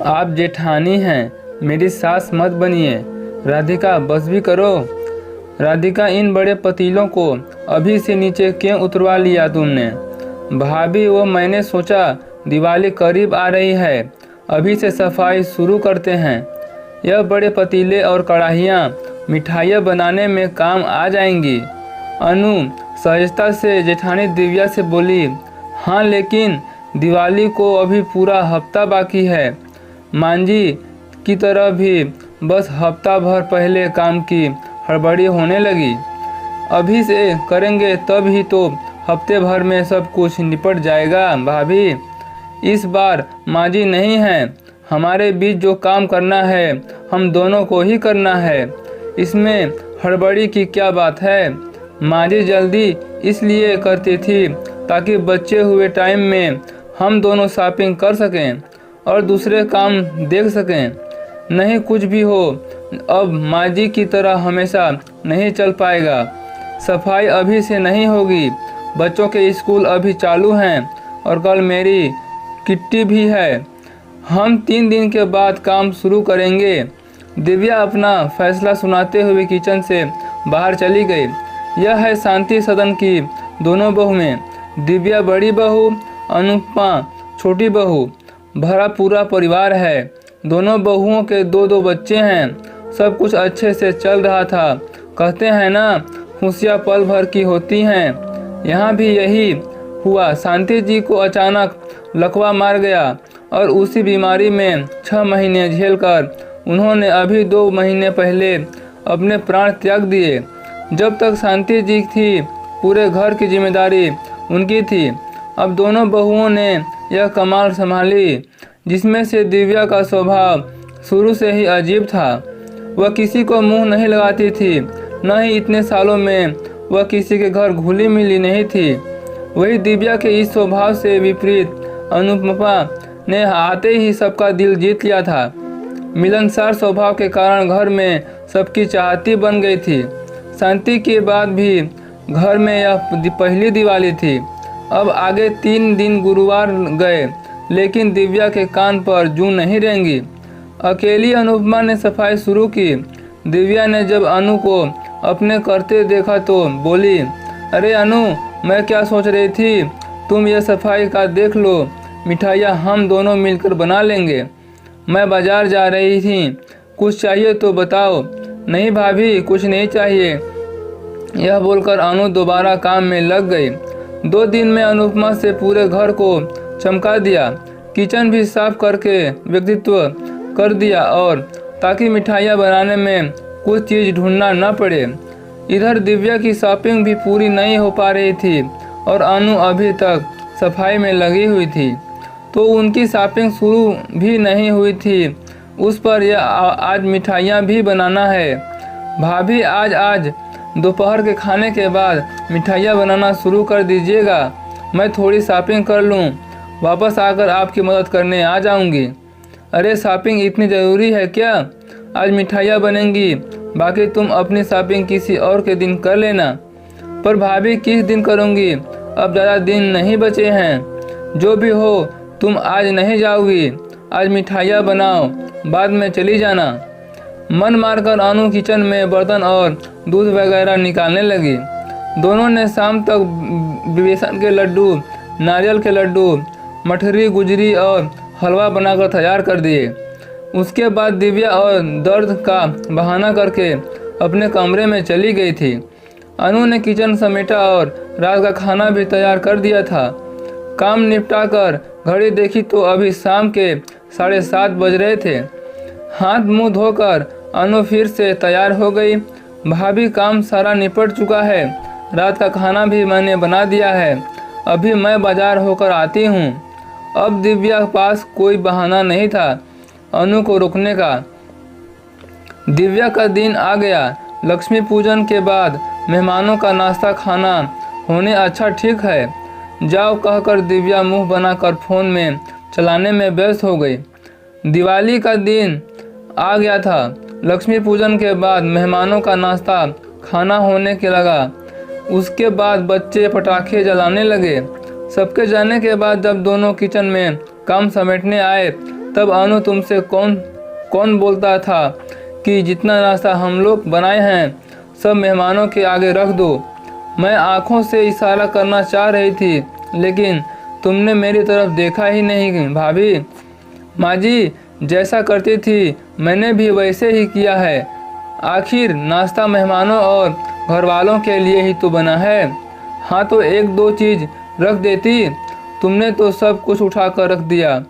आप जेठानी हैं, मेरी सास मत बनिए। राधिका बस भी करो। राधिका, इन बड़े पतीलों को अभी से नीचे क्यों उतरवा लिया तुमने? भाभी, वो मैंने सोचा दिवाली करीब आ रही है, अभी से सफाई शुरू करते हैं। यह बड़े पतीले और कढ़ाइयाँ मिठाइयाँ बनाने में काम आ जाएंगी। अनु सहजता से जेठानी दिव्या से बोली। हाँ, लेकिन दिवाली को अभी पूरा हफ्ता बाकी है। मांझी की तरह भी बस हफ्ता भर पहले काम की हड़बड़ी होने लगी। अभी से करेंगे तब ही तो हफ्ते भर में सब कुछ निपट जाएगा। भाभी, इस बार मांझी नहीं है, हमारे बीच जो काम करना है हम दोनों को ही करना है, इसमें हड़बड़ी की क्या बात है? मांझी जल्दी इसलिए करती थी ताकि बचे हुए टाइम में हम दोनों शॉपिंग कर सकें और दूसरे काम देख सकें। नहीं, कुछ भी हो, अब मांझी की तरह हमेशा नहीं चल पाएगा। सफाई अभी से नहीं होगी, बच्चों के स्कूल अभी चालू हैं और कल मेरी किट्टी भी है। हम 3 दिन के बाद काम शुरू करेंगे। दिव्या अपना फैसला सुनाते हुए किचन से बाहर चली गई। यह है शांति सदन की दोनों बहुएं, दिव्या बड़ी बहू, अनुपमा छोटी बहू। भरा पूरा परिवार है। दोनों बहुओं के 2-2 बच्चे हैं। सब कुछ अच्छे से चल रहा था। कहते हैं ना, खुशियाँ पल भर की होती हैं। यहाँ भी यही हुआ। शांति जी को अचानक लकवा मार गया और उसी बीमारी में 6 महीने झेलकर उन्होंने अभी 2 महीने पहले अपने प्राण त्याग दिए। जब तक शांति जी थी, पूरे घर की जिम्मेदारी उनकी थी। अब दोनों बहुओं ने यह कमाल संभाली, जिसमें से दिव्या का स्वभाव शुरू से ही अजीब था। वह किसी को मुंह नहीं लगाती थी, न ही इतने सालों में वह किसी के घर घुली मिली नहीं थी। वही दिव्या के इस स्वभाव से विपरीत अनुपमा ने आते ही सबका दिल जीत लिया था। मिलनसार स्वभाव के कारण घर में सबकी चाहती बन गई थी। शांति के बाद भी घर में यह पहली दिवाली थी। अब आगे 3 दिन गुरुवार गए, लेकिन दिव्या के कान पर जूं नहीं रेंगी। अकेली अनुपमा ने सफाई शुरू की। दिव्या ने जब अनु को अपने करते देखा तो बोली, अरे अनु, मैं क्या सोच रही थी, तुम ये सफाई का देख लो, मिठाइयाँ हम दोनों मिलकर बना लेंगे। मैं बाजार जा रही थी, कुछ चाहिए तो बताओ। नहीं भाभी, कुछ नहीं चाहिए। यह बोलकर अनु दोबारा काम में लग गई। 2 दिन में अनुपमा से पूरे घर को चमका दिया। किचन भी साफ करके व्यक्तित्व कर दिया, और ताकि मिठाइयाँ बनाने में कुछ चीज़ ढूंढना न पड़े। इधर दिव्या की शॉपिंग भी पूरी नहीं हो पा रही थी और अनु अभी तक सफाई में लगी हुई थी, तो उनकी शॉपिंग शुरू भी नहीं हुई थी। उस पर यह आज मिठाइयाँ भी बनाना है। भाभी, आज दोपहर के खाने के बाद मिठाइयाँ बनाना शुरू कर दीजिएगा। मैं थोड़ी शॉपिंग कर लूँ, वापस आकर आपकी मदद करने आ जाऊँगी। अरे, शॉपिंग इतनी ज़रूरी है क्या? आज मिठाइयाँ बनेंगी, बाकी तुम अपनी शॉपिंग किसी और के दिन कर लेना। पर भाभी, किस दिन करूँगी? अब ज़्यादा दिन नहीं बचे हैं। जो भी हो, तुम आज नहीं जाओगी। आज मिठाइयाँ बनाओ, बाद में चली जाना। मन मारकर अनु किचन में बर्तन और दूध वगैरह निकालने लगी। दोनों ने शाम तक बेसन के लड्डू, नारियल के लड्डू, मठरी, गुजरी और हलवा बनाकर तैयार कर दिए। उसके बाद दिव्या और दर्द का बहाना करके अपने कमरे में चली गई थी। अनु ने किचन समेटा और रात का खाना भी तैयार कर दिया था। काम निपटाकर घड़ी देखी तो अभी शाम के 7:30 बज रहे थे। हाथ मुंह धोकर अनु फिर से तैयार हो गई। भाभी, काम सारा निपट चुका है, रात का खाना भी मैंने बना दिया है, अभी मैं बाजार होकर आती हूँ। अब दिव्या के पास कोई बहाना नहीं था अनु को रोकने का। दिव्या का दिन आ गया। लक्ष्मी पूजन के बाद मेहमानों का नाश्ता खाना होने अच्छा ठीक है, जाओ कहकर दिव्या मुंह बनाकर फ़ोन में चलाने में व्यस्त हो गई। दिवाली का दिन आ गया था। लक्ष्मी पूजन के बाद मेहमानों का नाश्ता खाना होने के लगा। उसके बाद बच्चे पटाखे जलाने लगे। सबके जाने के बाद जब दोनों किचन में काम समेटने आए तब अनु तुमसे कौन कौन बोलता था कि जितना नाश्ता हम लोग बनाए हैं सब मेहमानों के आगे रख दो। मैं आंखों से इशारा करना चाह रही थी लेकिन तुमने मेरी तरफ देखा ही नहीं। भाभी, माँ जी जैसा करती थी मैंने भी वैसे ही किया है। आखिर नाश्ता मेहमानों और घर वालों के लिए ही तो बना है। हाँ तो एक दो चीज़ रख देती, तुमने तो सब कुछ उठा कर रख दिया।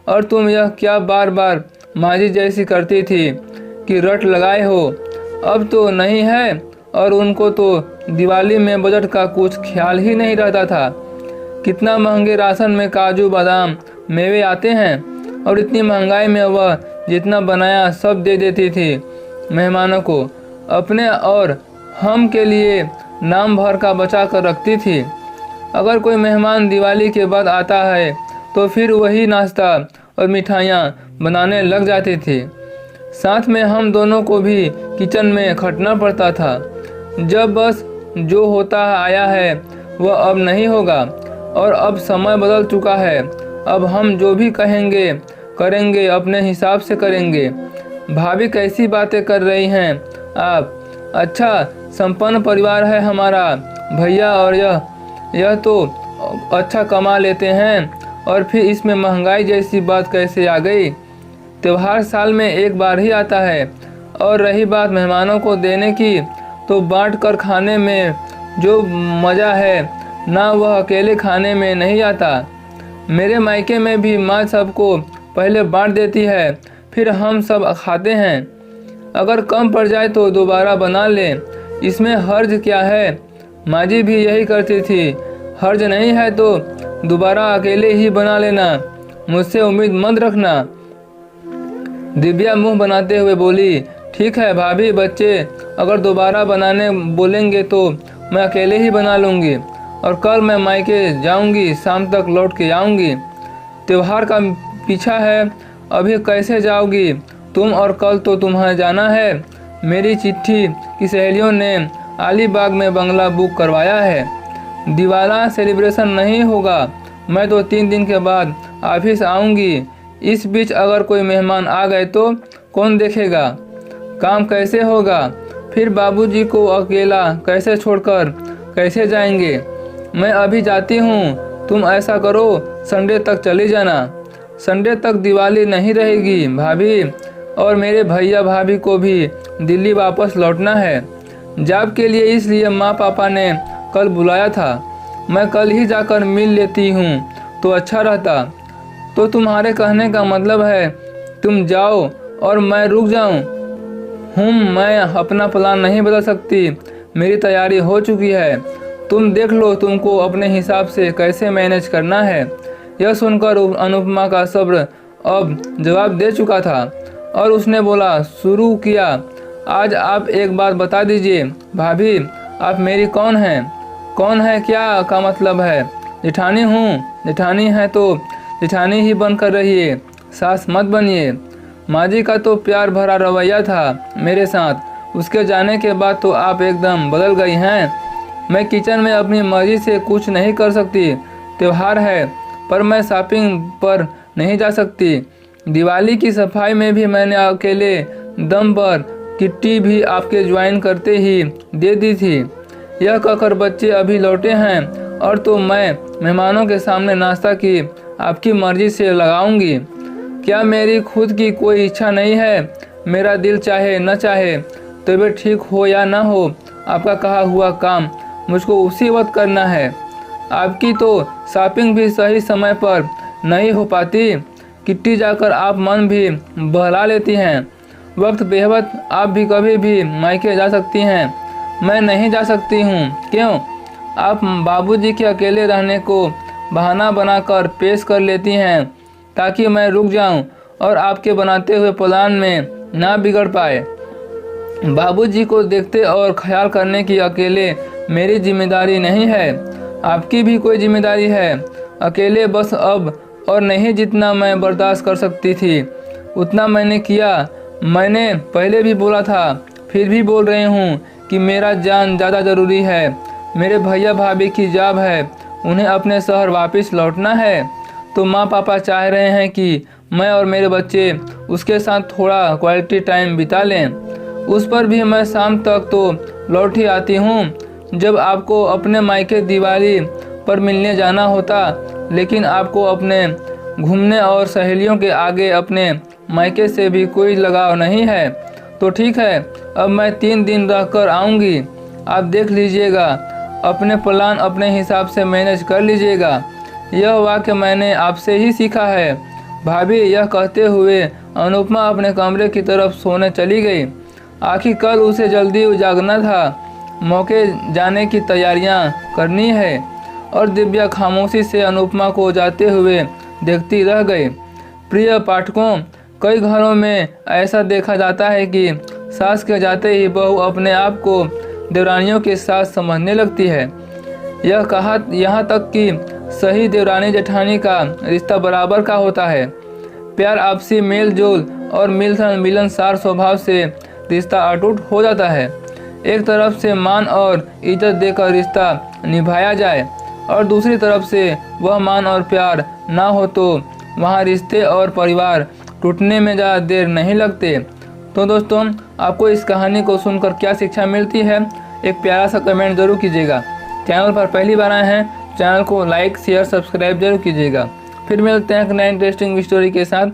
और तुम यह क्या बार बार माँ जी जैसी करती थी कि रट लगाए हो। अब तो नहीं है। और उनको तो दिवाली में बजट का कुछ ख्याल ही नहीं रहता था। कितना महंगे राशन में काजू बादाम मेवे आते हैं और इतनी महंगाई में वह जितना बनाया सब दे देती थी मेहमानों को। अपने और हम के लिए नाम भर का बचा कर रखती थी। अगर कोई मेहमान दिवाली के बाद आता है तो फिर वही नाश्ता और मिठाइयाँ बनाने लग जाती थी। साथ में हम दोनों को भी किचन में खटना पड़ता था। जब बस जो होता आया है वह अब नहीं होगा और अब समय बदल चुका है। अब हम जो भी कहेंगे करेंगे अपने हिसाब से करेंगे। भाभी कैसी बातें कर रही हैं आप। अच्छा संपन्न परिवार है हमारा भैया और यह तो अच्छा कमा लेते हैं और फिर इसमें महंगाई जैसी बात कैसे आ गई। त्योहार साल में एक बार ही आता है। और रही बात मेहमानों को देने की तो बांट कर खाने में जो मज़ा है ना वह अकेले खाने में नहीं आता। मेरे मायके में भी माँ सबको पहले बांट देती है फिर हम सब खाते हैं। अगर कम पड़ जाए तो दोबारा बना लें, इसमें हर्ज क्या है। माँ जी भी यही करती थी। हर्ज नहीं है तो दोबारा अकेले ही बना लेना, मुझसे उम्मीद मत रखना। दिव्या मुंह बनाते हुए बोली, ठीक है भाभी, बच्चे अगर दोबारा बनाने बोलेंगे तो मैं अकेले ही बना लूँगी और कल मैं मायके जाऊँगी, शाम तक लौट के आऊँगी। त्योहार का पीछा है, अभी कैसे जाओगी तुम, और कल तो तुम्हें जाना है। मेरी चिट्ठी की सहेलियों ने अलीबाग में बंगला बुक करवाया है। दिवाला सेलिब्रेशन नहीं होगा, मैं तो 3 दिन के बाद ऑफिस आऊँगी। इस बीच अगर कोई मेहमान आ गए तो कौन देखेगा, काम कैसे होगा। फिर बाबूजी को अकेला कैसे छोड़कर कैसे जाएंगे। मैं अभी जाती हूँ, तुम ऐसा करो संडे तक चली जाना। संडे तक दिवाली नहीं रहेगी भाभी, और मेरे भैया भाभी को भी दिल्ली वापस लौटना है जॉब के लिए, इसलिए माँ पापा ने कल बुलाया था। मैं कल ही जाकर मिल लेती हूँ तो अच्छा रहता। तो तुम्हारे कहने का मतलब है तुम जाओ और मैं रुक जाऊँ। मैं अपना प्लान नहीं बदल सकती, मेरी तैयारी हो चुकी है। तुम देख लो तुमको अपने हिसाब से कैसे मैनेज करना है। यह सुनकर अनुपमा का सब्र अब जवाब दे चुका था और उसने बोला शुरू किया, आज आप एक बात बता दीजिए भाभी, आप मेरी कौन हैं। कौन है क्या का मतलब है। जेठानी हूँ, जेठानी है तो जेठानी ही बनकर रहिए, सास मत बनिए। माँ जी का तो प्यार भरा रवैया था मेरे साथ, उसके जाने के बाद तो आप एकदम बदल गई हैं। मैं किचन में अपनी मर्जी से कुछ नहीं कर सकती। त्यौहार है पर मैं शॉपिंग पर नहीं जा सकती। दिवाली की सफाई में भी मैंने अकेले दम पर किट्टी भी आपके ज्वाइन करते ही दे दी थी। यह कहकर बच्चे अभी लौटे हैं और तो मैं मेहमानों के सामने नाश्ता की आपकी मर्जी से लगाऊंगी। क्या मेरी खुद की कोई इच्छा नहीं है। मेरा दिल चाहे न चाहे, तबीयत ठीक हो या ना हो, आपका कहा हुआ काम मुझको उसी वक्त करना है। आपकी तो शॉपिंग भी सही समय पर नहीं हो पाती। किट्टी जाकर आप मन भी बहला लेती हैं। वक्त बेहद आप भी कभी भी मायके जा सकती हैं, मैं नहीं जा सकती हूँ। क्यों? आप बाबूजी के अकेले रहने को बहाना बनाकर पेश कर लेती हैं ताकि मैं रुक जाऊं और आपके बनाते हुए प्लान में ना बिगड़ पाए। बाबूजी को देखते और ख्याल करने की अकेले मेरी जिम्मेदारी नहीं है, आपकी भी कोई जिम्मेदारी है। अकेले बस अब और नहीं, जितना मैं बर्दाश्त कर सकती थी उतना मैंने किया। मैंने पहले भी बोला था, फिर भी बोल रही हूँ कि मेरा जान ज़्यादा ज़रूरी है। मेरे भैया भाभी की जॉब है, उन्हें अपने शहर वापस लौटना है। तो माँ पापा चाह रहे हैं कि मैं और मेरे बच्चे उसके साथ थोड़ा क्वालिटी टाइम बिता लें। उस पर भी मैं शाम तक तो लौट ही आती हूँ। जब आपको अपने मायके दिवाली पर मिलने जाना होता, लेकिन आपको अपने घूमने और सहेलियों के आगे अपने मायके से भी कोई लगाव नहीं है, तो ठीक है, अब मैं 3 दिन रहकर आऊँगी। आप देख लीजिएगा, अपने प्लान अपने हिसाब से मैनेज कर लीजिएगा। यह वाक्य मैंने आपसे ही सीखा है भाभी। यह कहते हुए अनुपमा अपने कमरे की तरफ सोने चली गई। आखिर कल उसे जल्दी जागना था, मौके जाने की तैयारियां करनी है। और दिव्या खामोशी से अनुपमा को जाते हुए देखती रह गई। प्रिय पाठकों, कई घरों में ऐसा देखा जाता है कि सास के जाते ही बहू अपने आप को देवरानियों के साथ समझने लगती है। यहाँ तक कि सही देवरानी जेठानी का रिश्ता बराबर का होता है। प्यार, आपसी मेल जोल और मिलनसार स्वभाव से रिश्ता अटूट हो जाता है। एक तरफ से मान और इज्जत देकर रिश्ता निभाया जाए और दूसरी तरफ से वह मान और प्यार ना हो तो वहाँ रिश्ते और परिवार टूटने में ज़्यादा देर नहीं लगते। तो दोस्तों, आपको इस कहानी को सुनकर क्या शिक्षा मिलती है, एक प्यारा सा कमेंट जरूर कीजिएगा। चैनल पर पहली बार आए हैं, चैनल को लाइक शेयर सब्सक्राइब जरूर कीजिएगा। फिर मिलते हैं एक नए इंटरेस्टिंग स्टोरी के साथ।